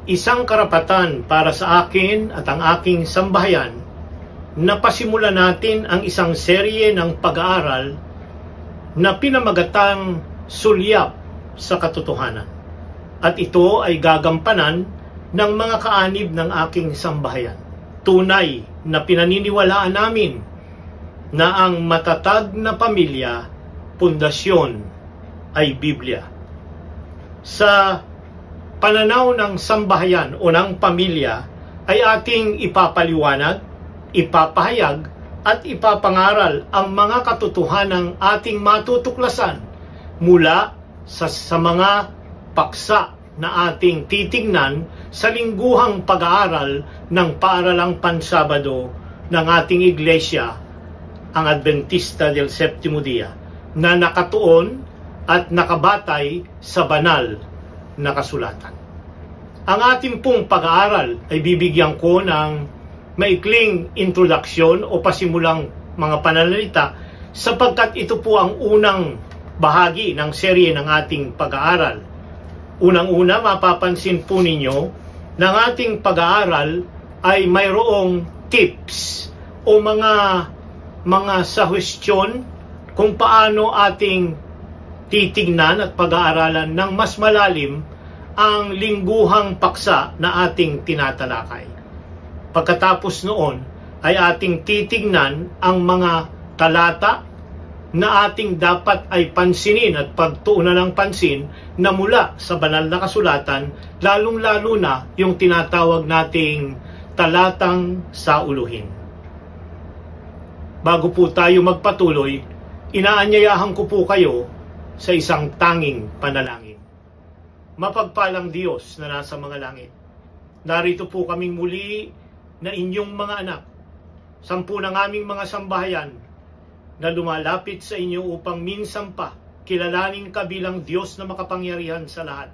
isang karapatan para sa akin at ang aking sambahayan na pasimulan natin ang isang serye ng pag-aaral na pinamagatang Sulyap sa Katotohanan. At ito ay gagampanan ng mga kaanib ng aking sambahayan. Tunay na pinaniniwalaan namin na ang matatag na pamilya, pundasyon ay Biblia. Sa pananaw ng sambahayan o ng pamilya ay ating ipapaliwanag, ipapahayag at ipapangaral ang mga katotohanang ating matutuklasan mula sa mga paksa na ating titignan sa lingguhang pag-aaral ng paaralang pansabado ng ating iglesia, ang Adventista del Septimo Dia, na nakatuon at nakabatay sa banal na kasulatan. Ang ating pong pag-aaral ay bibigyan ko ng maikling introduksyon o pasimulang mga pananalita sapagkat ito po ang unang bahagi ng serye ng ating pag-aaral. Unang-una, mapapansin po ninyo na ang ating pag-aaral ay mayroong tips o mga suggestion kung paano ating titignan at pag-aaralan ng mas malalim ang lingguhang paksa na ating tinatalakay. Pagkatapos noon ay ating titignan ang mga talata na ating dapat ay pansinin at pagtuunan ng pansin na mula sa banal na kasulatan, lalong-lalo na yung tinatawag nating talatang sauluhin. Bago po tayo magpatuloy, inaanyayahan ko po kayo sa isang tanging panalangin. Mapagpalang Diyos na nasa mga langit, narito po kaming muli na inyong mga anak, 10 ng aming mga sambahayan na lumalapit sa inyo upang minsan pa kilalanin ka bilang Diyos na makapangyarihan sa lahat,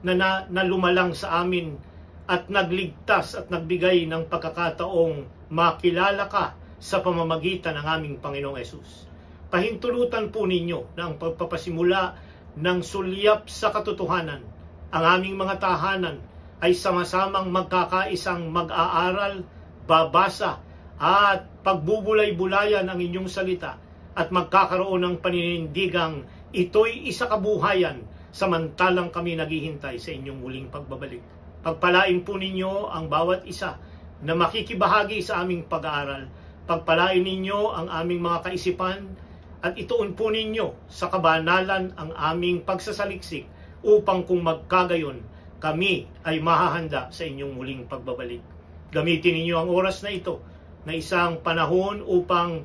na lumalang sa amin at nagligtas at nagbigay ng pagkakataong makilala ka sa pamamagitan ng aming Panginoong Hesus. Pahintulutan po ninyo na ang pagpapasimula ng sulyap sa katotohanan, ang aming mga tahanan ay sama-samang magkakaisang mag-aaral, babasa at pagbubulay-bulayan ang inyong salita at magkakaroon ng paninindigang ito'y isa kabuhayan samantalang kami naghihintay sa inyong muling pagbabalik. Pagpalain po ninyo ang bawat isa na makikibahagi sa aming pag-aaral. Pagpalain ninyo ang aming mga kaisipan at ituon po ninyo sa kabanalan ang aming pagsasaliksik upang kung magkagayon kami ay mahahanda sa inyong muling pagbabalik. Gamitin ninyo ang oras na ito na isang panahon upang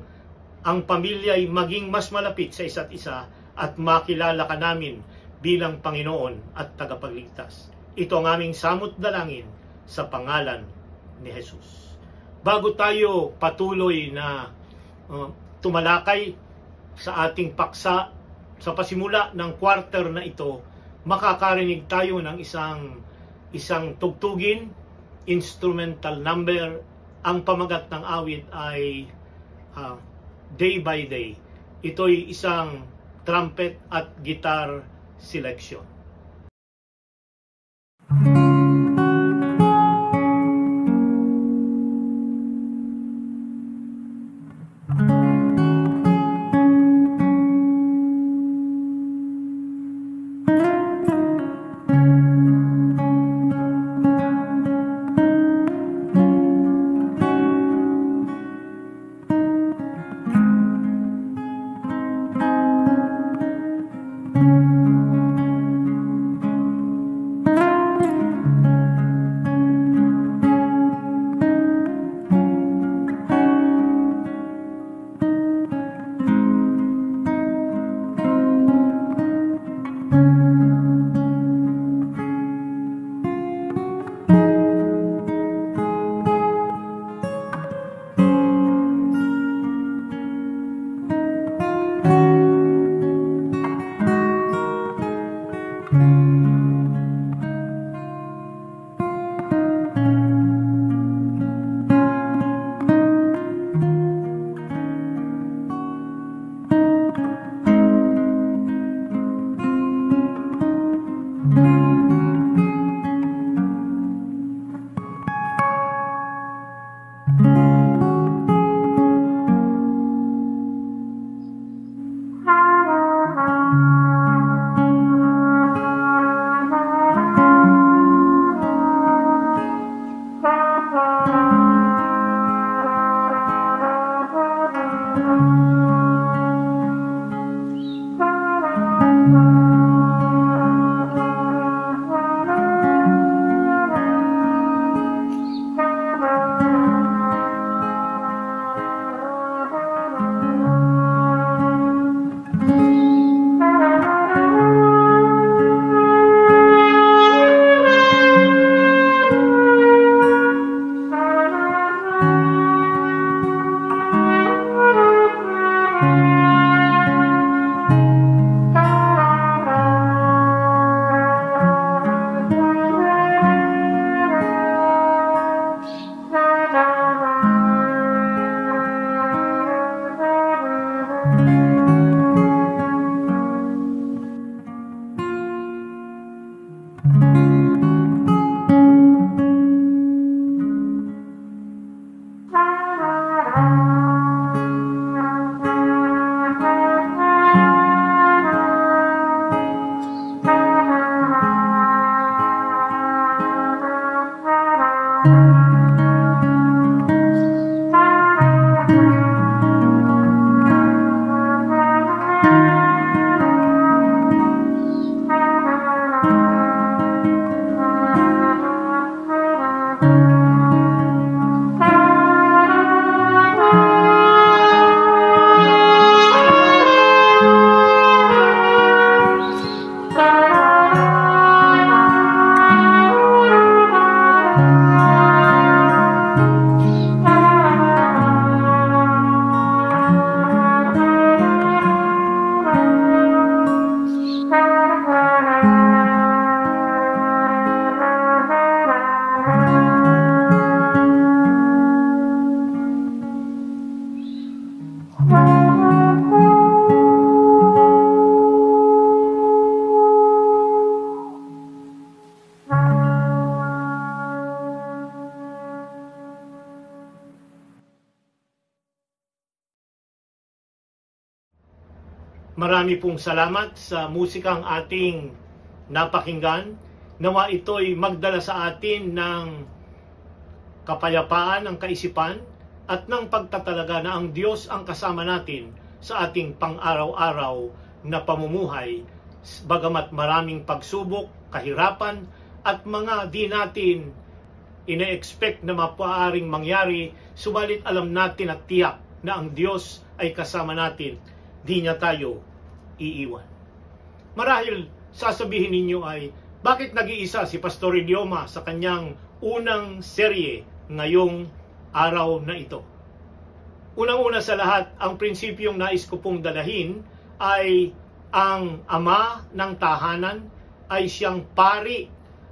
ang pamilya ay maging mas malapit sa isa't isa at makilala ka namin bilang Panginoon at tagapagligtas. Ito ang aming samot dalangin sa pangalan ni Jesus. Bago tayo patuloy na tumalakay sa ating paksa sa pasimula ng quarter na ito, makakarinig tayo ng isang tugtugin, instrumental number. Ang pamagat ng awit ay Day by Day. Ito'y isang trumpet at guitar selection. Marami pong salamat sa musikang ating napakinggan. Nawa ito'y magdala sa atin ng kapayapaan ng kaisipan at ng pagtatalaga na ang Diyos ang kasama natin sa ating pang-araw-araw na pamumuhay, bagamat maraming pagsubok, kahirapan at mga di natin ine-expect na maaaring mangyari, subalit alam natin at tiyak na ang Diyos ay kasama natin. Di niya tayo iiwan. Marahil sasabihin ninyo ay, bakit nag-iisa si Pastor Idioma sa kanyang unang serye ngayong araw na ito? Unang-una sa lahat, ang prinsipyong nais ko pong dalahin ay ang ama ng tahanan ay siyang pari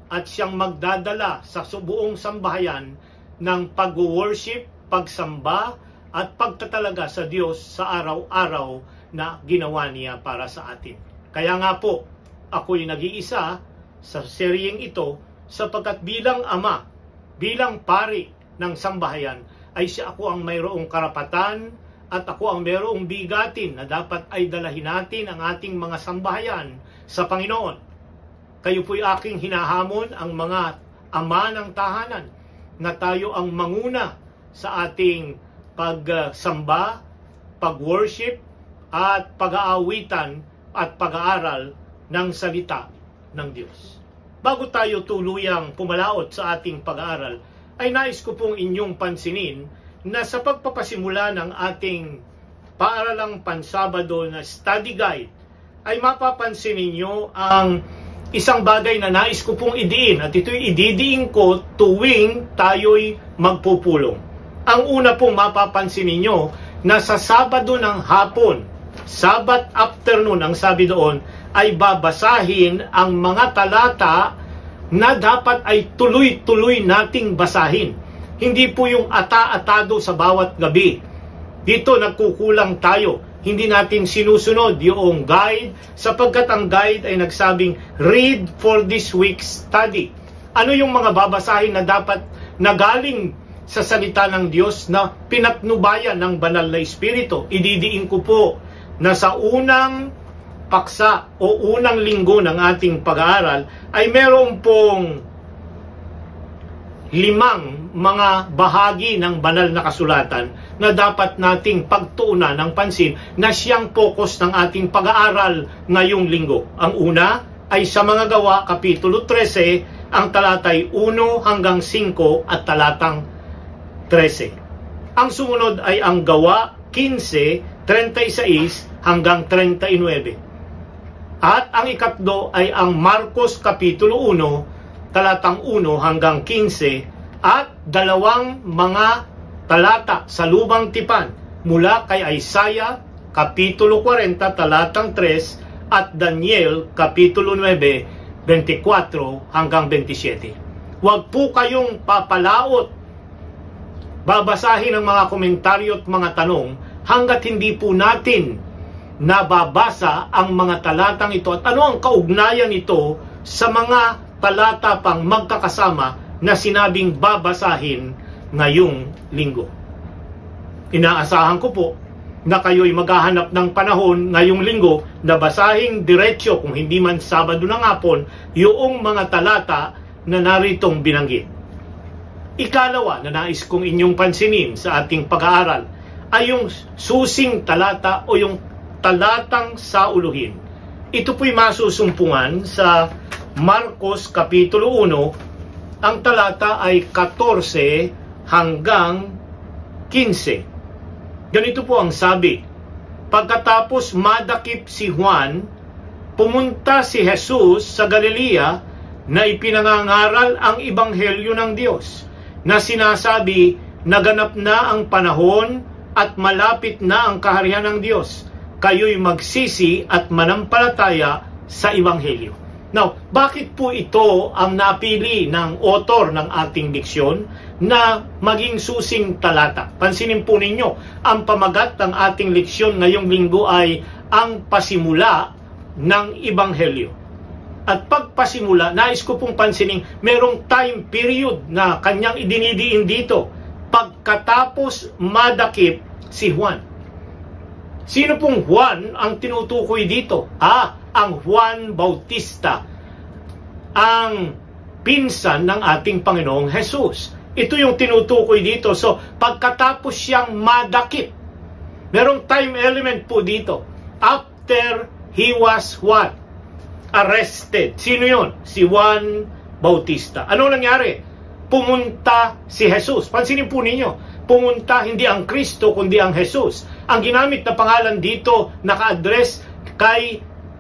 at siyang magdadala sa buong sambahayan ng pag-worship, pagsamba at pagtatalaga sa Diyos sa araw-araw na ginawa niya para sa atin. Kaya nga po, ako'y nag-iisa sa seryeng ito sapagkat bilang ama, bilang pari ng sambahayan, ay siya ako ang mayroong karapatan at ako ang mayroong bigatin na dapat ay dalahin natin ang ating mga sambahayan sa Panginoon. Kayo po'y aking hinahamon, ang mga ama ng tahanan, na tayo ang manguna sa ating pagsamba, pag-worship, at pag-aawitan at pag-aaral ng salita ng Diyos. Bago tayo tuluyang pumalaot sa ating pag-aaral, ay nais ko pong inyong pansinin na sa pagpapasimula ng ating paaralang pansabado na study guide, ay mapapansin ninyo ang isang bagay na nais ko pong idiin, at ito'y ididiin ko tuwing tayo'y magpupulong. Ang una pong mapapansin ninyo na sa Sabado ng hapon, Sabbath afternoon, ang sabi doon, ay babasahin ang mga talata na dapat ay tuloy-tuloy nating basahin. Hindi po yung ata-atado sa bawat gabi. Dito nagkukulang tayo. Hindi natin sinusunod yung guide sapagkat ang guide ay nagsabing read for this week's study. Ano yung mga babasahin na dapat na galing sa salita ng Diyos na pinatnubayan ng banal na Espiritu? Ididiin ko po na sa unang paksa o unang linggo ng ating pag-aaral ay meron pong 5 mga bahagi ng banal na kasulatan na dapat nating pagtuunan ng pansin na siyang focus ng ating pag-aaral ngayong linggo. Ang una ay sa mga Gawa, Kapitulo 13, ang talatay 1 hanggang 5 at talatang 13. Ang sumunod ay ang Gawa 15, 36 hanggang 39. At ang ikatlo ay ang Marcos Kapitulo 1, talatang 1 hanggang 15 at 2 mga talata sa Lubang Tipan mula kay Isaiah Kapitulo 40, talatang 3 at Daniel Kapitulo 9, 24 hanggang 27. Huwag po kayong papalaot, babasahin ang mga komentaryo at mga tanong hanggat hindi po natin nababasa ang mga talatang ito at ano ang kaugnayan nito sa mga talata pang magkakasama na sinabing babasahin ngayong linggo. Inaasahan ko po na kayo'y maghahanap ng panahon ngayong linggo na basahing diretsyo kung hindi man Sabado ng hapon yung mga talata na naritong binanggit. Ikalawa na nais kong inyong pansinin sa ating pag-aaral ay yung susing talata o yung talatang sauluhin. Ito po'y masusumpungan sa Marcos Kapitulo 1. Ang talata ay 14 hanggang 15. Ganito po ang sabi: pagkatapos madakip si Juan, pumunta si Jesus sa Galilea na ipinangangaral ang Ebanghelyo ng Diyos, na sinasabi, naganap na ang panahon at malapit na ang kaharian ng Diyos. Kayo'y magsisi at manampalataya sa Ebanghelyo. Now, bakit po ito ang napili ng author ng ating diksyon na maging susing talata? Pansinin po ninyo, ang pamagat ng ating leksyon ngayong linggo ay ang pasimula ng Ebanghelyo. At pagpasimula, nais ko pong pansinin, merong time period na kanyang idinidiin dito. Pagkatapos madakip si Juan. Sino pong Juan ang tinutukoy dito? Ang Juan Bautista, ang pinsan ng ating Panginoong Jesus. Ito yung tinutukoy dito. So, pagkatapos siyang madakip, merong time element po dito. After he was what? Arrested. Sino yon? Si Juan Bautista. Ano nangyari? Pumunta si Jesus. Pansinin po ninyo, pumunta hindi ang Kristo kundi ang Jesus. Ang ginamit na pangalan dito naka-address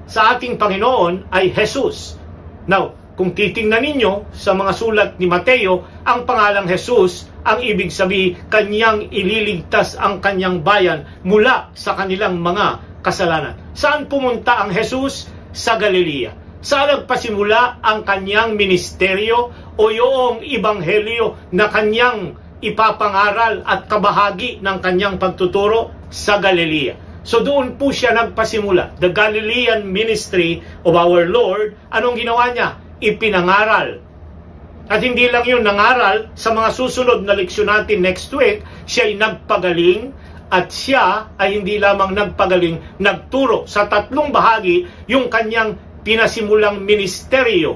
sa ating Panginoon ay Jesus. Now, kung titingnan ninyo sa mga sulat ni Mateo, ang pangalang Jesus, ang ibig sabihin, kanyang ililigtas ang kanyang bayan mula sa kanilang mga kasalanan. Saan pumunta ang Jesus? Sa Galilea. Saan nagpasimula ang kanyang ministeryo o yung Ebanghelyo na kanyang ipapangaral at kabahagi ng kanyang pagtuturo? Sa Galilea. So doon po siya nagpasimula. The Galilean ministry of our Lord, anong ginawa niya? Ipinangaral. At hindi lang yun nangaral, sa mga susunod na leksyon natin next week, siya ay nagpagaling. At siya ay hindi lamang nagpagaling, nagturo sa tatlong bahagi yung kanyang pinasimulang ministeryo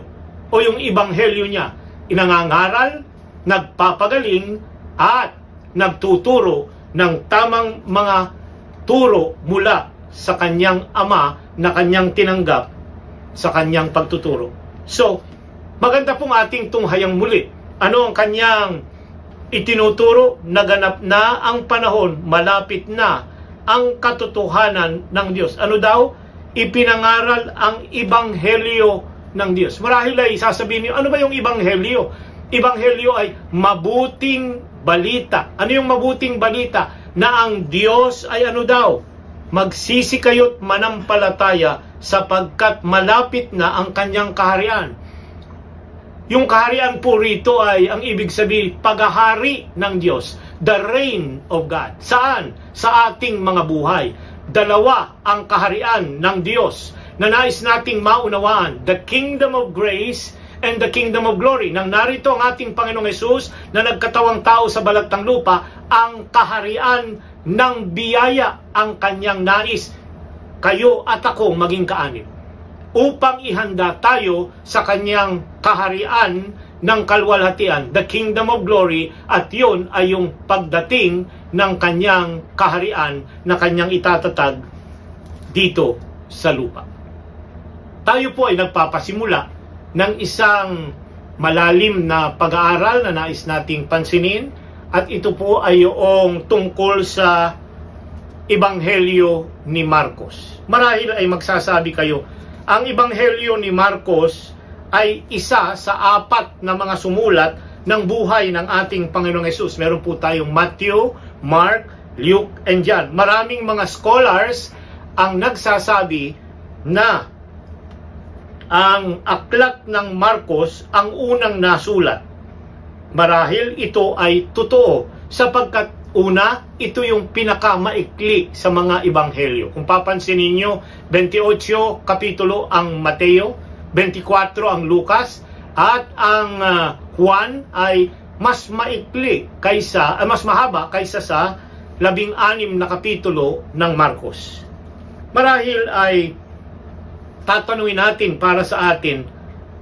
o yung Ebanghelyo niya. Inangangaral, nagpapagaling, at nagtuturo ng tamang mga turo mula sa kanyang ama na kanyang tinanggap sa kanyang pagtuturo. So, maganda pong ating tunghayang muli. Ano ang kanyang itinuturo? Naganap na ang panahon, malapit na ang katotohanan ng Diyos. Ano daw? Ipinangaral ang Ebanghelyo ng Diyos. Marahil ay sasabihin niyo, ano ba yung Ebanghelyo? Ebanghelyo ay mabuting balita. Ano yung mabuting balita? Na ang Diyos ay ano daw? Magsisi kayo't manampalataya sapagkat malapit na ang kanyang kaharian. Yung kaharian po rito ay, ang ibig sabihin, paghahari ng Diyos. The reign of God. Saan? Sa ating mga buhay. Dalawa ang kaharian ng Diyos na nais nating maunawaan. The kingdom of grace and the kingdom of glory. Nang narito ang ating Panginoong Hesus na nagkatawang tao sa balat ng lupa, ang kaharian ng biyaya ang kanyang nais. Kayo at akong maging kaanib. Upang ihanda tayo sa kanyang kaharian ng kalwalhatian, the kingdom of glory, at yun ay yung pagdating ng kanyang kaharian na kanyang itatatag dito sa lupa. Tayo po ay nagpapasimula ng isang malalim na pag-aaral na nais nating pansinin, at ito po ay yung tungkol sa Ebanghelyo ni Marcos. Marahil ay magsasabi kayo, ang Ebanghelyo ni Marcos ay isa sa 4 na mga sumulat ng buhay ng ating Panginoong Hesus. Meron po tayong Matthew, Mark, Luke, and John. Maraming mga scholars ang nagsasabi na ang aklat ng Marcos ang unang nasulat. Marahil ito ay totoo sapagkat una, ito yung pinakamaikli sa mga ebanghelyo. Kung papansinin nyo, 28 kapitulo ang Mateo, 24 ang Lucas, at ang Juan ay mas maikli kaysa, mas mahaba kaysa sa 16 na kapitulo ng Marcos. Marahil ay tatanungin natin para sa atin,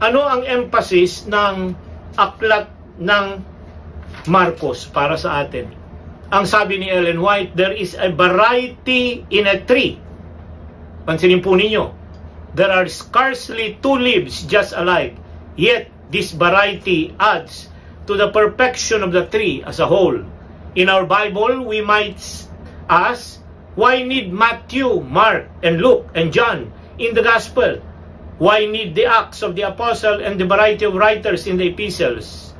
ano ang emphasis ng aklat ng Marcos para sa atin. Ang sabi ni Ellen White, there is a variety in a tree. Pansinin po ninyo, there are scarcely two leaves just alike, yet this variety adds to the perfection of the tree as a whole. In our Bible, we might ask, why need Matthew, Mark, and Luke, and John in the Gospel? Why need the Acts of the Apostle and the variety of writers in the epistles?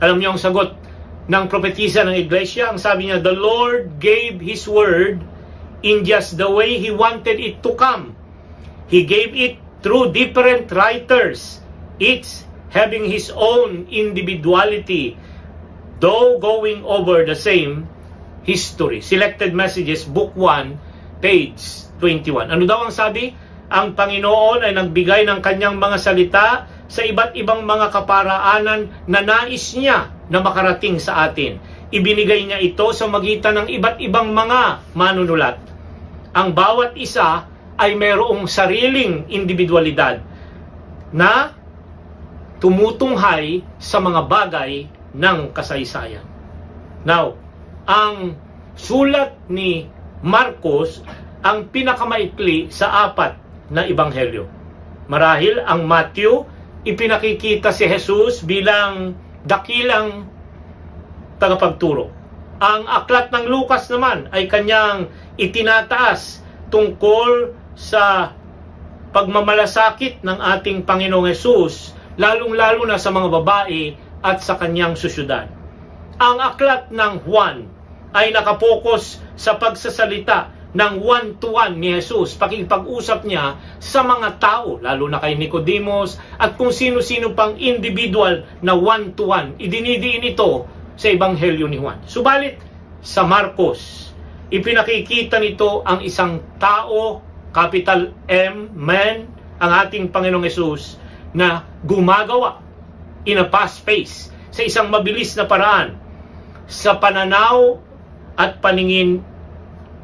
Alam niyo ang sagot ng propetisa ng iglesia? Ang sabi niya, the Lord gave His word in just the way He wanted it to come. He gave it through different writers, each having his own individuality, though going over the same history. Selected Messages, Book 1, page 21. Ano daw ang sabi? Ang Panginoon ay nagbigay ng kanyang mga salita sa iba't ibang mga kaparaanan na nais niya na makarating sa atin. Ibinigay niya ito sa magitan ng iba't ibang mga manunulat. Ang bawat isa ay mayroong sariling individualidad na tumutunghay sa mga bagay ng kasaysayan. Now, ang sulat ni Marcos ang pinakamaikli sa apat na ebanghelyo. Marahil ang Matthew, ipinakikita si Jesus bilang dakilang tagapagturo. Ang aklat ng Lucas naman ay kanyang itinataas tungkol sa pagmamalasakit ng ating Panginoong Jesus, lalong-lalo na sa mga babae at sa kanyang susyudad. Ang aklat ng Juan ay nakapokus sa pagsasalita ng one-to-one ni Jesus, pakikipag-usap niya sa mga tao, lalo na kay Nicodemus at kung sino-sino pang individual na one-to-one. Idinidiin ito sa ebanghelyo ni Juan. Subalit sa Marcos, ipinakikita nito ang isang tao, capital M, man, ang ating Panginoong Jesus, na gumagawa in a fast pace, sa isang mabilis na paraan, sa pananaw at paningin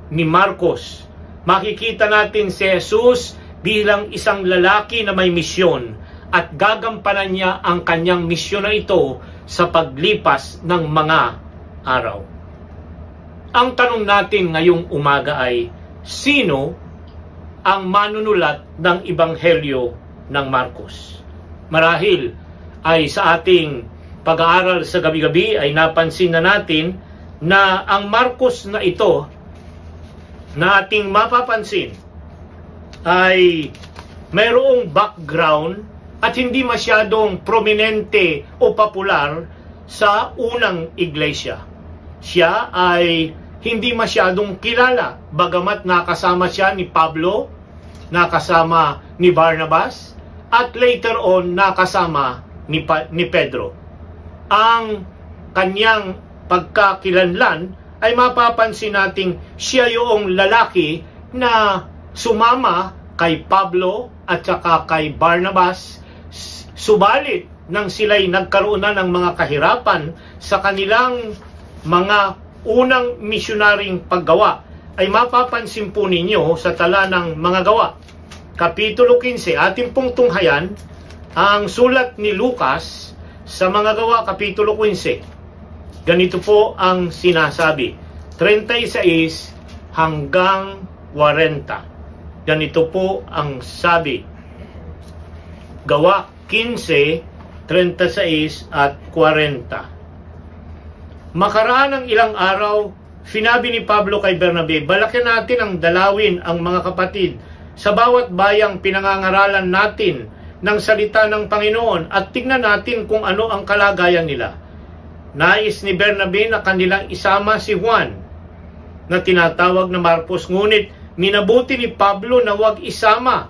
ni Marcos. Makikita natin si Jesus bilang isang lalaki na may misyon at gagampanan niya ang kanyang misyon na ito sa paglipas ng mga araw. Ang tanong natin ngayong umaga ay, sino ang manunulat ng ebanghelyo ng Marcos? Marahil ay sa ating pag-aaral sa gabi-gabi ay napansin na natin na ang Marcos na ito na ating mapapansin ay mayroong background at hindi masyadong prominente o popular sa unang iglesia. Siya ay hindi masyadong kilala, bagamat nakasama siya ni Pablo, nakasama ni Barnabas, at later on nakasama ni Pedro. Ang kanyang pagkakilanlan ay mapapansin nating siya yung lalaki na sumama kay Pablo at saka kay Barnabas, subalit nang sila'y nagkaroon na ng mga kahirapan sa kanilang mga unang misyonaring paggawa, ay mapapansin po ninyo sa tala ng mga gawa. Kapitulo 15, ating pong tunghayan ang sulat ni Lucas sa mga gawa, Kapitulo 15. Ganito po ang sinasabi, 36 hanggang 40. Ganito po ang sabi. Gawa 15, 36 at 40. Makaraan ng ilang araw, sinabi ni Pablo kay Bernabe, balakin natin ang dalawin ang mga kapatid sa bawat bayang pinangangaralan natin ng salita ng Panginoon at tingnan natin kung ano ang kalagayan nila. Nais ni Bernabe na kanilang isama si Juan na tinatawag na Marcos, ngunit minabuti ni Pablo na wag isama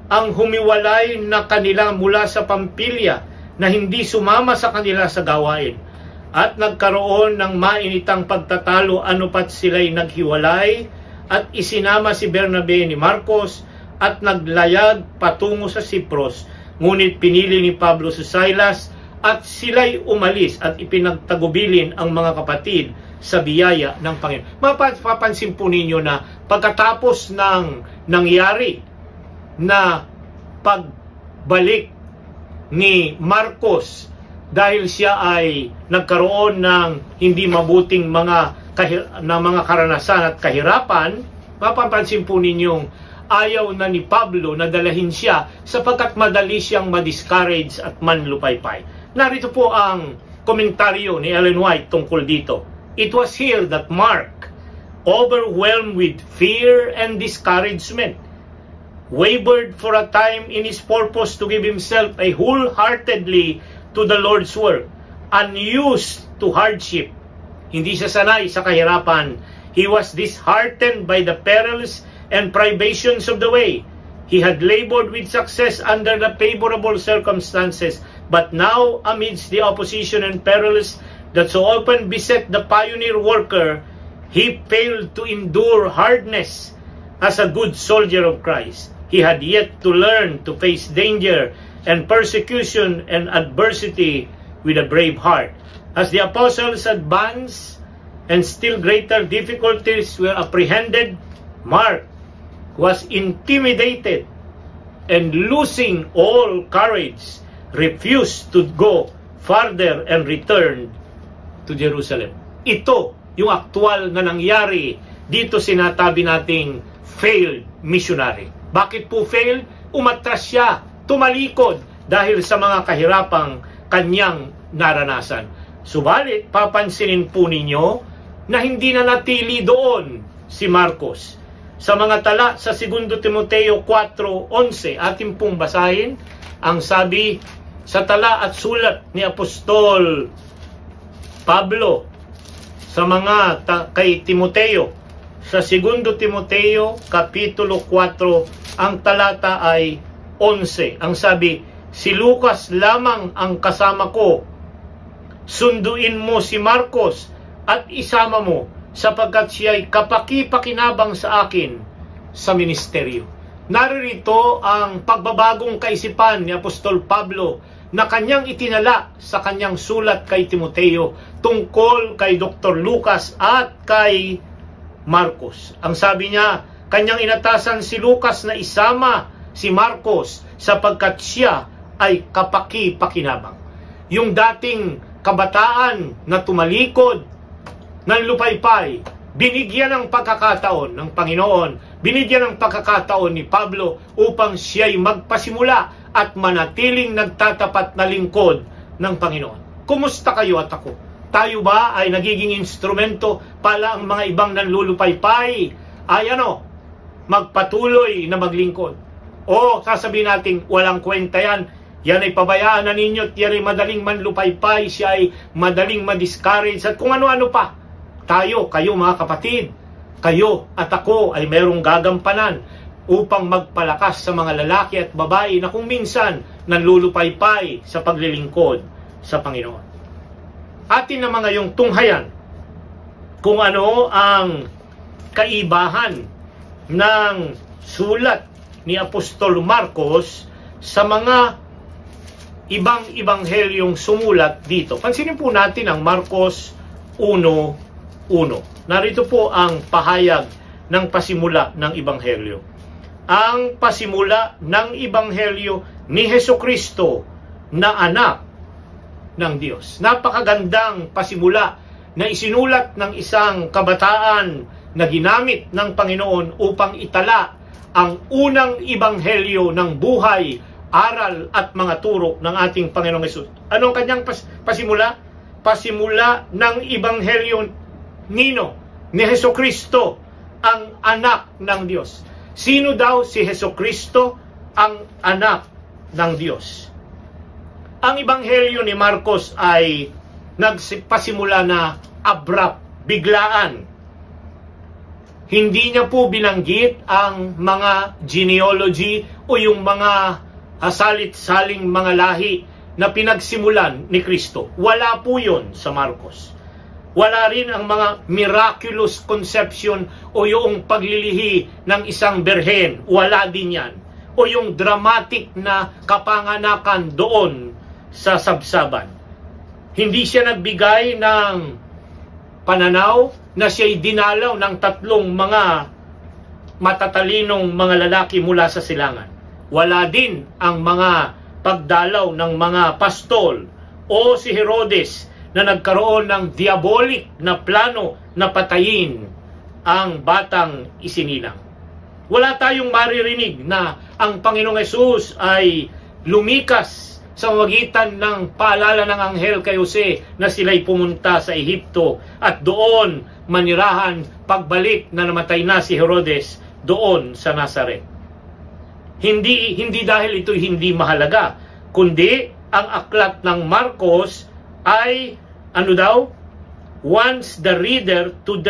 ang humiwalay na kanila mula sa Pampilya na hindi sumama sa kanila sa gawain. At nagkaroon ng mainitang pagtatalo anupat sila'y naghiwalay at isinama si Bernabe ni Marcos at naglayag patungo sa Cyprus. Ngunit pinili ni Pablo si Silas at sila'y umalis at ipinagtagubilin ang mga kapatid sa biyaya ng Panginoon. Mapapansin po ninyo na pagkatapos ng nangyari na pagbalik ni Marcos dahil siya ay nagkaroon ng hindi mabuting mga karanasan at kahirapan, mapapansin po ninyong ayaw na ni Pablo na dalahin siya sapagkat madali siyang ma-discourage at manlupaypay. Narito po ang komentaryo ni Ellen White tungkol dito. It was here that Mark, overwhelmed with fear and discouragement, wavered for a time in his purpose to give himself a wholeheartedly to the Lord's work, unused to hardship. Hindi siya sanay sa kahirapan. He was disheartened by the perils and privations of the way. He had labored with success under the favorable circumstances, but now, amidst the opposition and perils that so often beset the pioneer worker, he failed to endure hardness as a good soldier of Christ. He had yet to learn to face danger and persecution and adversity with a brave heart. As the apostles advanced and still greater difficulties were apprehended, Mark was intimidated and, losing all courage, refused to go farther and returned to Jerusalem. Ito yung aktual na nangyari dito sinatabi nating failed missionary. Bakit po failed? Umatras siya, tumalikod dahil sa mga kahirapang kanyang naranasan. Subalit, papansinin po ninyo na hindi na natili doon si Marcos. Sa mga tala sa 2 Timoteo 4:11, ating pong basahin ang sabi sa tala at sulat ni Apostol Pablo sa mga kay Timoteo. Sa 2 Timoteo Kapitulo 4, ang talata ay 11. Ang sabi, si Lucas lamang ang kasama ko. Sunduin mo si Marcos at isama mo sapagkat siya'y kapaki-pakinabang sa akin sa ministeryo. Naririto ang pagbabagong kaisipan ni Apostol Pablo na kanyang itinala sa kanyang sulat kay Timoteo tungkol kay Dr. Lucas at kay Marcos. Ang sabi niya, kanyang inatasan si Lucas na isama si Marcos sapagkat siya ay kapaki-pakinabang. Yung dating kabataan na tumalikod, nanlupaypay, binigyan ng pagkakataon ng Panginoon, binigyan ng pagkakataon ni Pablo upang siya'y magpasimula at manatiling nagtatapat na lingkod ng Panginoon. Kumusta kayo at ako? Tayo ba ay nagiging instrumento pala ang mga ibang nanlulupaypay ay magpatuloy na maglingkod? O sasabihin natin, walang kwenta yan, yan ay pabayaan na ninyo at yan ay madaling manlupaypay, siya ay madaling madiscourage at kung ano-ano pa. Tayo, kayo mga kapatid, kayo at ako ay mayroong gagampanan upang magpalakas sa mga lalaki at babae na kung minsan nanlulupaypay sa paglilingkod sa Panginoon. Atin naman ngayong tunghayan kung ano ang kaibahan ng sulat ni Apostol Marcos sa mga ibang ibanghelyong sumulat dito. Pansinin po natin ang Marcos 1:1. Narito po ang pahayag ng pasimula ng Ebanghelyo. Ang pasimula ng Ebanghelyo ni Hesukristo na anak ng Diyos. Napakagandang pasimula na isinulat ng isang kabataan na ginamit ng Panginoon upang itala ang unang Ebanghelyo ng buhay, aral at mga turo ng ating Panginoong Hesus. Anong kanyang pasimula? Pasimula ng Ebanghelyo ni Hesukristo, ang anak ng Diyos. Sino daw si Hesukristo, ang anak ng Diyos? Ang Ebanghelyo ni Marcos ay nagpasimula na abrupt, biglaan. Hindi niya po binanggit ang mga genealogy o yung mga salit-saling mga lahi na pinagsimulan ni Kristo. Wala po yun sa Marcos. Wala rin ang mga miraculous conception o yung paglilihi ng isang berhen. Wala din yan. O yung dramatic na kapanganakan doon sa sabsaban. Hindi siya nagbigay ng pananaw na siya'y dinalaw ng 3 mga matatalinong mga lalaki mula sa silangan. Wala din ang mga pagdalaw ng mga pastol o si Herodes na nagkaroon ng diabolic na plano na patayin ang batang isinilang. Wala tayong maririnig na ang Panginoong Hesus ay lumikas sa magitan ng paalala ng anghel kay Jose na sila'y pumunta sa Ehipto at doon manirahan pagbalik na namatay na si Herodes doon sa Nazaret. Hindi dahil ito hindi mahalaga, kundi ang aklat ng Marcos ay wants the reader to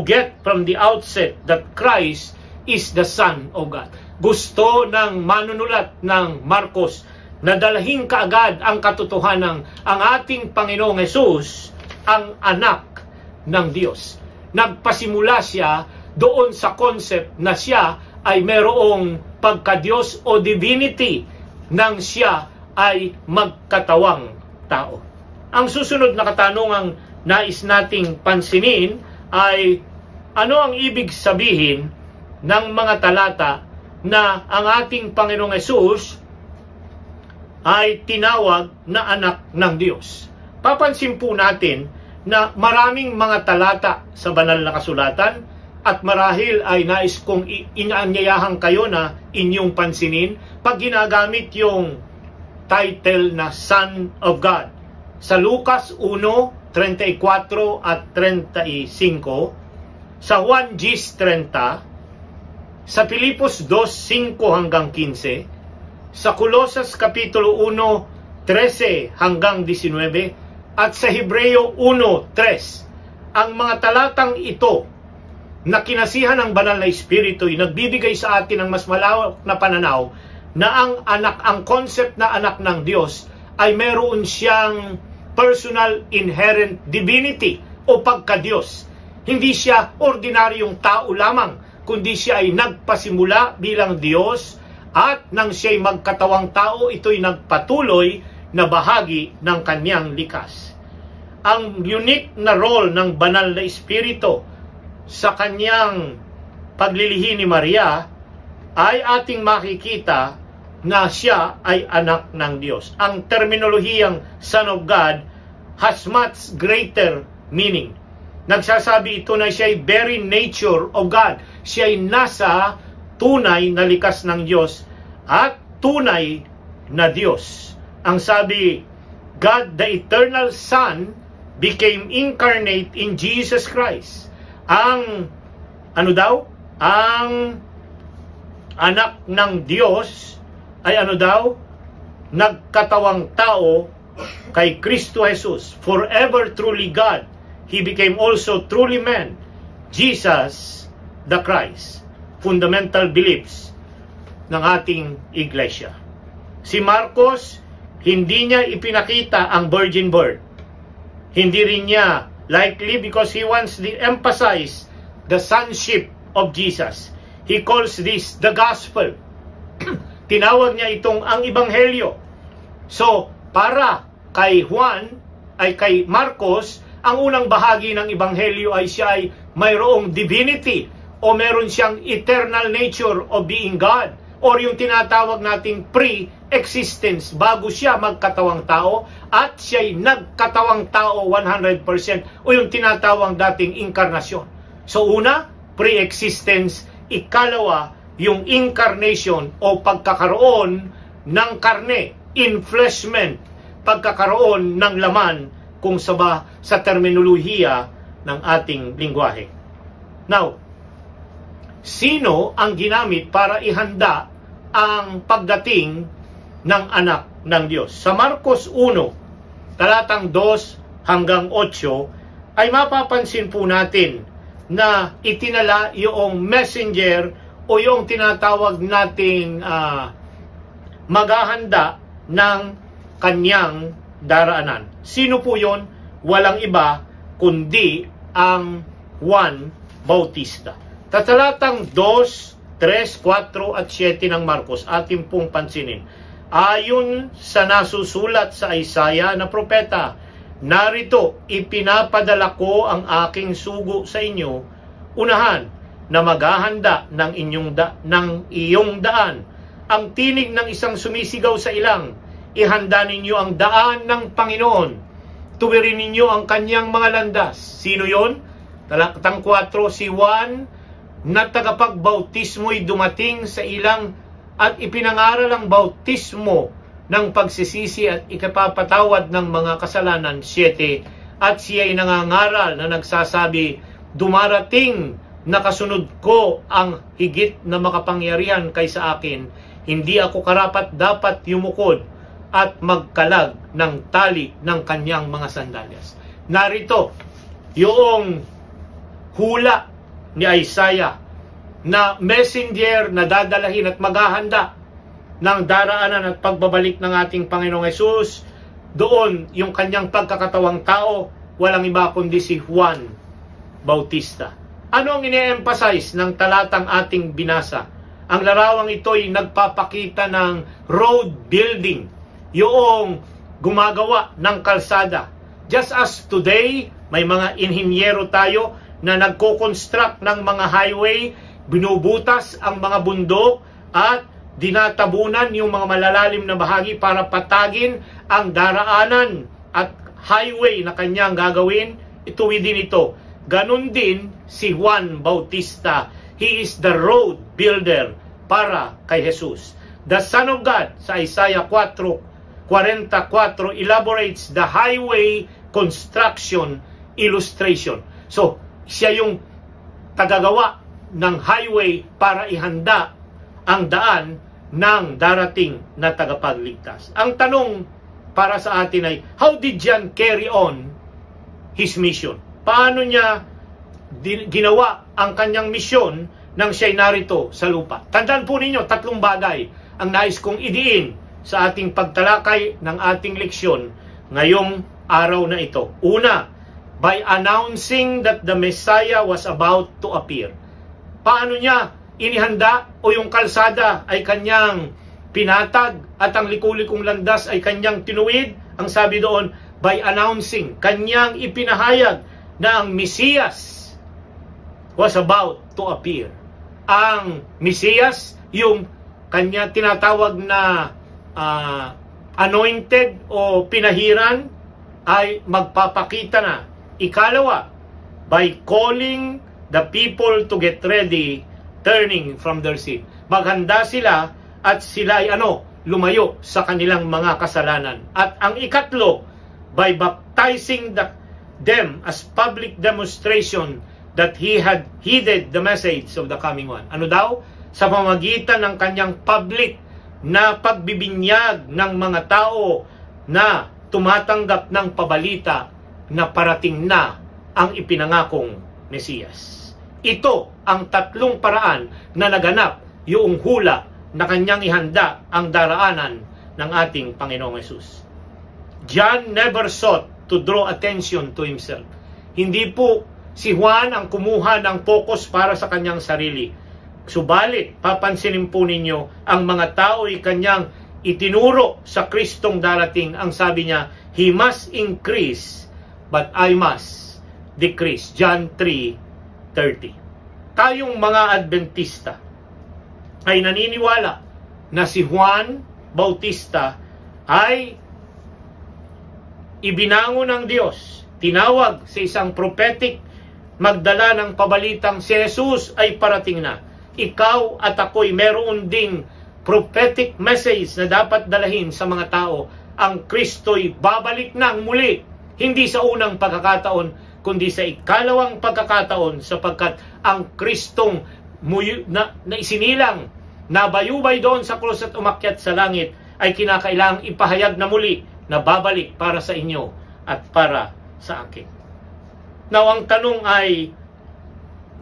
get from the outset that Christ is the Son of God. Gusto ng manunulat ng Marcos na dalhin kaagad ang katotohanan ang ating Panginoong Hesus ang anak ng Diyos. Nagpasimula siya doon sa concept na siya ay merong pagka-Diyos o divinity nang siya ay magkatawang tao. Ang susunod na katanungang nais nating pansinin ay ano ang ibig sabihin ng mga talata na ang ating Panginoong Hesus ay tinawag na anak ng Diyos. Papansin po natin na maraming mga talata sa banal na kasulatan at marahil ay nais kong inaanyayahan kayo na inyong pansinin pag ginagamit yung title na Son of God. Sa Lucas 1:34 at 35, sa Juan 10:30, sa Filipos 2:5 hanggang 15, sa Colosas Kapitulo 1:13 hanggang 19, at sa Hebreo 1:3. Ang mga talatang ito na kinasihan ng banal na Espiritu ay nagbibigay sa atin ng mas malawak na pananaw na ang concept na anak ng Diyos ay meron siyang personal inherent divinity o pagka-Diyos. Hindi siya ordinaryong tao lamang, kundi siya ay nagpasimula bilang Diyos at nang siya'y magkatawang tao, ito'y nagpatuloy na bahagi ng kanyang likas. Ang unique na role ng banal na Espiritu sa kanyang paglilihi ni Maria ay ating makikita na siya ay anak ng Diyos. Ang terminolohiyang Son of God has much greater meaning. Nagsasabi ito na siya ay very nature of God. Siya ay nasa tunay na likas ng Diyos at tunay na Diyos. Ang sabi, God the eternal Son became incarnate in Jesus Christ. Ang ang anak ng Diyos ay nagkatawang tao kay Kristo Jesus. Forever truly God, He became also truly man, Jesus the Christ. Fundamental beliefs ng ating iglesia. Si Marcos, hindi niya ipinakita ang virgin birth. Hindi rin niya, likely because he wants to emphasize the sonship of Jesus. He calls this the gospel. Tinawag niya itong ang ebanghelyo. So, para kay kay Marcos, ang unang bahagi ng ebanghelyo ay siya ay mayroong divinity o meron siyang eternal nature of being God or yung tinatawag nating pre-existence bago siya magkatawang tao at siya'y nagkatawang tao 100% o yung tinatawag dating inkarnasyon. So una, pre-existence. Ikalawa, yung incarnation o pagkakaroon ng karne, enfleshment, pagkakaroon ng laman kung sa terminolohiya ng ating lingwahe. Now, sino ang ginamit para ihanda ang pagdating ng anak ng Diyos? Sa Marcos 1, talatang 2 hanggang 8, ay mapapansin po natin na itinala yung messenger o yung tinatawag nating maghahanda ng kanyang daraanan. Sino po yon? Walang iba kundi ang Juan Bautista. Talatang 2, 3, 4 at 7 ng Marcos ating pong pansinin. Ayon sa nasusulat sa Isaiah na propeta, narito, ipinapadala ko ang aking sugo sa inyo, unahan na maghahanda ng iyong daan, ang tinig ng isang sumisigaw sa ilang, ihanda ninyo ang daan ng Panginoon. Tuwirin ninyo ang kanyang mga landas. Sino yon? Talatang 4, si Juan na tagapagbautismo'y dumating sa ilang at ipinangaral ang bautismo ng pagsisisi at ikapapatawad ng mga kasalanan. 7, at siya'y nangangaral na nagsasabi, dumarating na kasunod ko ang higit na makapangyarihan kaysa akin. Hindi ako karapat dapat yumukod at magkalag ng tali ng kanyang mga sandalyas. Narito yung hula ni Isaiah na messenger na dadalahin at maghahanda ng daraanan at pagbabalik ng ating Panginoong Hesus. Doon yung kanyang pagkakatawang tao, walang iba kundi si Juan Bautista. Ano ang ine-emphasize ng talatang ating binasa? Ang larawang ito'y nagpapakita ng road building, yung gumagawa ng kalsada. Just as today, may mga inhinyero tayo na nagko-construct ng mga highway, binubutas ang mga bundok at dinatabunan yung mga malalalim na bahagi para patagin ang daraanan at highway na kanyang gagawin. Ituwid din ito. Ganon din si Juan Bautista. He is the road builder para kay Jesus. The Son of God sa Isaiah 4:44 elaborates the highway construction illustration. So, siya yung tagagawa ng highway para ihanda ang daan ng darating na tagapagligtas. Ang tanong para sa atin ay, how did John carry on his mission? Paano niya ginawa ang kanyang misyon nang siya'y narito sa lupa? Tandaan po ninyo, 3 bagay ang nais kong idiin sa ating pagtalakay ng ating leksyon ngayong araw na ito. Una, by announcing that the Messiah was about to appear. Paano niya inihanda o yung kalsada ay kanyang pinatag at ang likulikong landas ay kanyang tinuwid? Ang sabi doon, by announcing, kanyang ipinahayag na ang Mesiyas was about to appear. Ang Mesiyas, yung kanya tinatawag na anointed o pinahiran, ay magpapakita na. Ikalawa, by calling the people to get ready, turning from their sin. Maghanda sila at sila ay lumayo sa kanilang mga kasalanan. At ang ikatlo, by baptizing them as public demonstration that he had heeded the message of the coming one. Ano daw? Sa pamamagitan ng kanyang public na pagbibinyag ng mga tao na tumatanggap ng pabalita na parating na ang ipinangakong Mesiyas. Ito ang 3 paraan na naganap yung hula na kanyang ihanda ang daraanan ng ating Panginoong Hesus. John never sought to draw attention to himself. Hindi po si Juan ang kumuha ng focus para sa kanyang sarili. Subalit, papansinin po ninyo, ang mga tao ay kanyang itinuro sa Kristong darating. Ang sabi niya, He must increase, but I must decrease. John 3:30. Tayong mga Adventista ay naniniwala na si Juan Bautista ay ibinangon ng Diyos, tinawag sa isang prophetic magdala ng pabalitang si Jesus ay parating na. Ikaw at ako'y meron ding prophetic message na dapat dalahin sa mga tao. Ang Kristo'y babalik ng muli, hindi sa unang pagkakataon, kundi sa ikalawang pagkakataon, sapagkat ang Kristong na isinilang, nabayubay doon sa krus at umakyat sa langit, ay kinakailangang ipahayag na muli na babalik para sa inyo at para sa akin. Now, ang tanong ay,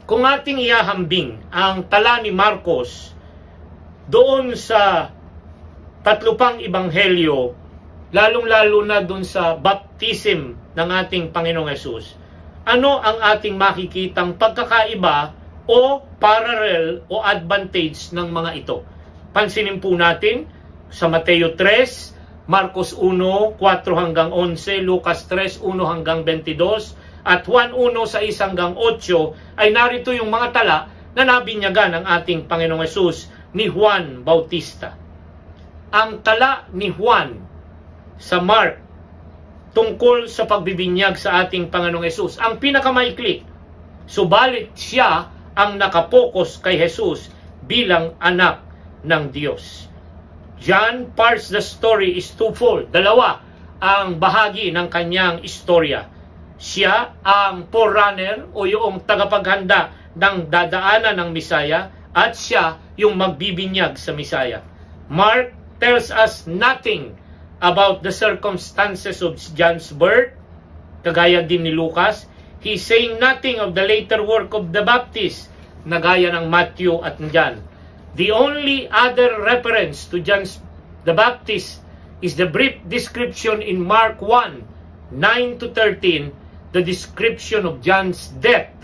kung ating ihahambing ang tala ni Marcos doon sa 3 pang ebanghelyo, lalong-lalo na doon sa baptism ng ating Panginoong Hesus, ano ang ating makikitang pagkakaiba o parallel o advantage ng mga ito? Pansinin po natin sa Mateo 3, Marcos 1, 4-11, Lucas 3, 1-22, at Juan 1, 6-8, ay narito yung mga tala na nabinyagan ng ating Panginoong Hesus ni Juan Bautista. Ang tala ni Juan sa Mark tungkol sa pagbibinyag sa ating Panginoong Hesus. Ang pinakamaikli, subalit siya ang nakapokus kay Jesus bilang anak ng Diyos. John parts the story is twofold. Dalawa ang bahagi ng kanyang istorya. Siya ang forerunner o yung tagapaghanda ng dadaanan ng Misaya at siya yung magbibinyag sa Misaya. Mark tells us nothing about the circumstances of John's birth, kagaya din ni Lucas. He's saying nothing of the later work of the Baptist, na gaya ng Matthew at John. The only other reference to John the Baptist is the brief description in Mark 1:9-13, the description of John's death,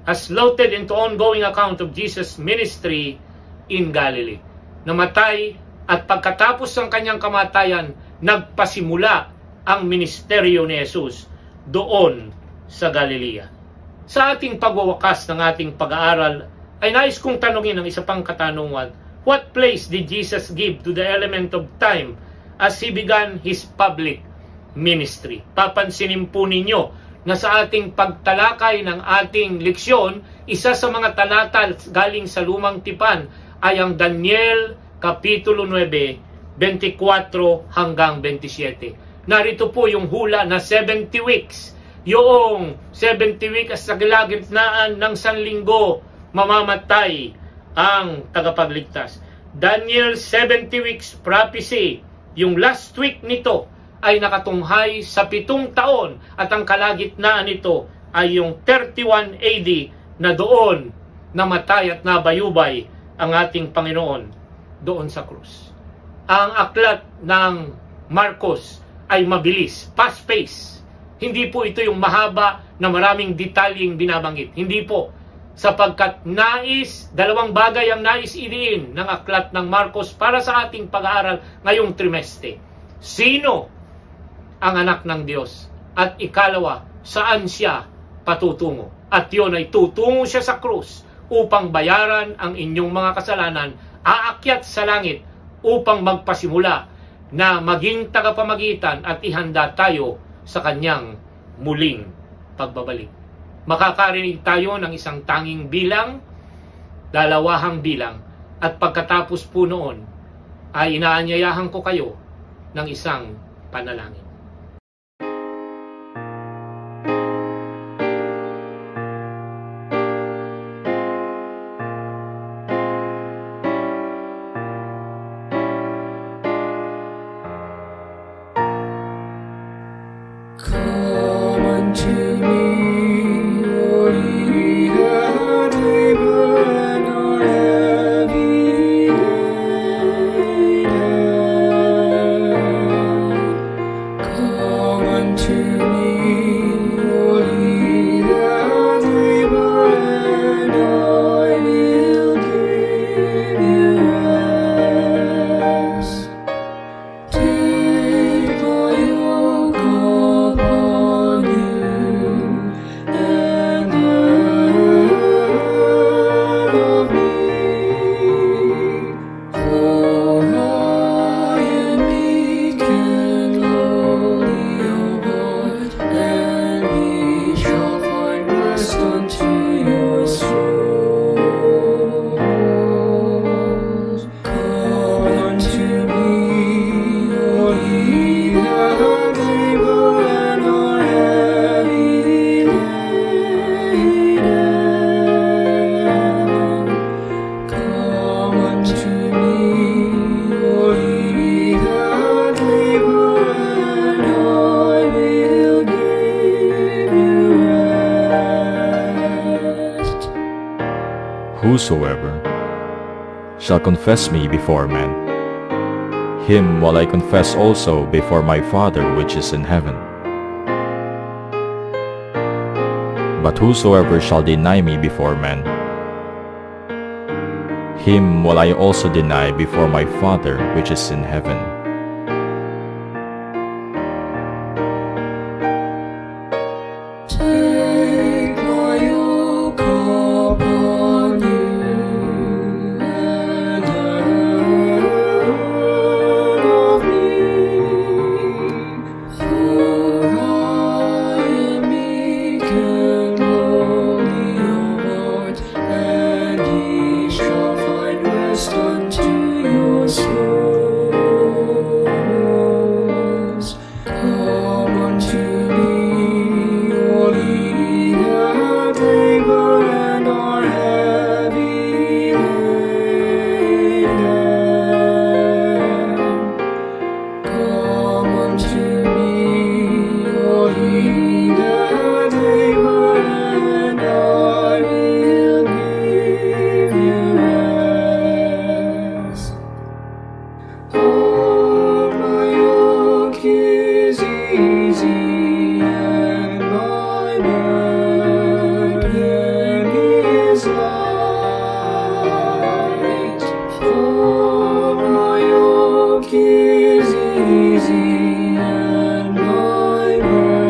as loaded into ongoing account of Jesus' ministry in Galilee. Namatay at pagkatapos ng kanyang kamatayan, nagpasimula ang ministeryo ni Jesus doon sa Galilea. Sa ating pagwawakas ng ating pag-aaral, ay nais kong tanungin ang isa pang katanungan. What place did Jesus give to the element of time as He began His public ministry? Papansinin po ninyo na sa ating pagtalakay ng ating leksyon, isa sa mga talata galing sa Lumang Tipan ay ang Daniel Kapitulo 9, 24 hanggang 27. Narito po yung hula na 70 weeks. Yung 70 weeks sa gilagitnaan ng sanlinggo, mamamatay ang tagapagligtas. Daniel 70 weeks prophecy, yung last week nito ay nakatunghay sa 7 taon at ang kalagitnaan nito ay yung 31 AD na doon namatay at nabayubay ang ating Panginoon doon sa krus. Ang aklat ng Marcos ay mabilis, fast pace. Hindi po ito yung mahaba na maraming detalyeng binabanggit. Hindi po. Sapagkat dalawang bagay ang nais idiin ng aklat ng Marcos para sa ating pag-aaral ngayong trimestre. Sino ang anak ng Diyos? At ikalawa, saan siya patutungo? At yun ay tutungo siya sa krus upang bayaran ang inyong mga kasalanan, aakyat sa langit upang magpasimula na maging tagapamagitan at ihanda tayo sa kanyang muling pagbabalik. Makakarinig tayo ng isang tanging bilang, dalawahang bilang, at pagkatapos po noon ay inaanyayahan ko kayo ng isang panalangin. Whosoever shall confess me before men, him will I confess also before my Father which is in heaven. But whosoever shall deny me before men, him will I also deny before my Father which is in heaven. the day when I will give you rest. Oh, my yoke is easy and my burden is light. For my yoke is easy and my burden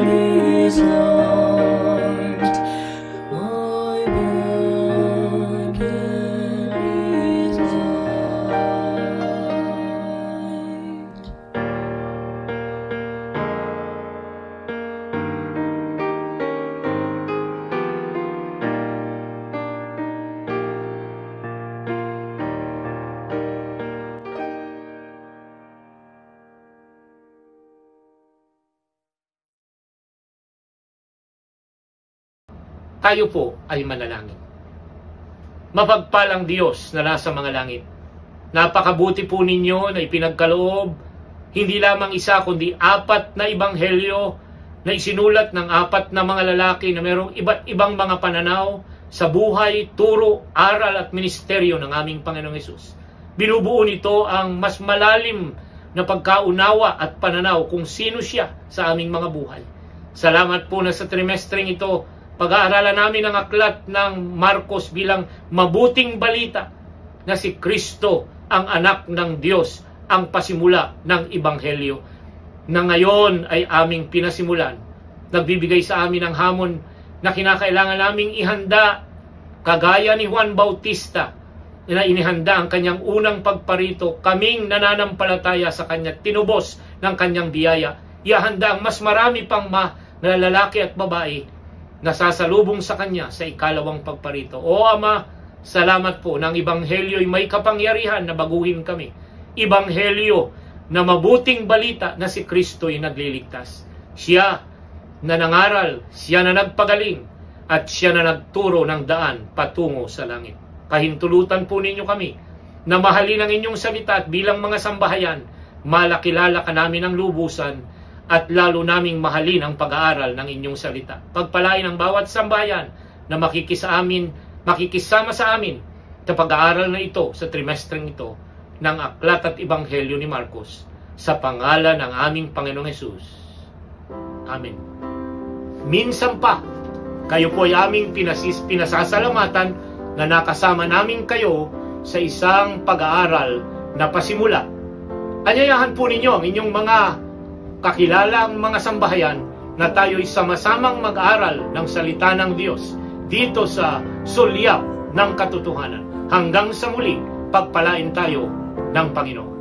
is light. My burden is light. Tayo po ay manalangin. Mapagpalang Diyos na nasa mga langit, napakabuti po ninyo na ipinagkaloob hindi lamang isa kundi 4 na ebanghelyo na isinulat ng 4 na mga lalaki na mayroong iba't ibang mga pananaw sa buhay, turo, aral at ministeryo ng aming Panginoong Hesus. Binubuo nito ang mas malalim na pagkaunawa at pananaw kung sino siya sa aming mga buhay. Salamat po na sa trimestreng ito, pag-aaralan namin ang aklat ng Marcos bilang mabuting balita na si Kristo ang anak ng Diyos, ang pasimula ng Ebanghelyo na ngayon ay aming pinasimulan. Nagbibigay sa amin ng hamon na kinakailangan naming ihanda kagaya ni Juan Bautista na inihanda ang kanyang unang pagparito, kaming nananampalataya sa kanya, tinubos ng kanyang biyaya. Ihanda ang mas marami pang na lalaki at babae nasasalubong sa kanya sa ikalawang pagparito. O Ama, salamat po ng Ebanghelyo ay may kapangyarihan na baguhin kami. Ebanghelyo na mabuting balita na si Kristo ay nagliligtas. Siya na nangaral, siya na nagpagaling, at siya na nagturo ng daan patungo sa langit. Kahintulutan po ninyo kami na mahalin ang inyong salita at bilang mga sambahayan, malakilala ka namin ang lubusan at lalo naming mahalin ang pag-aaral ng inyong salita. Pagpalain ang bawat sambahayan na makikisama sa amin sa pag-aaral na ito sa trimestreng ito ng aklat at ebanghelyo ni Marcos sa pangalan ng aming Panginoong Hesus. Amen. Minsan pa, kayo po ay aming pinasasalamatan na nakasama namin kayo sa isang pag-aaral na pasimula. Anyayahan po ninyo ang inyong mga kakilalang mga sambahayan na tayo'y sama-samang mag-aral ng salita ng Diyos dito sa sulyap ng katotohanan. Hanggang sa muli, pagpalain tayo ng Panginoon.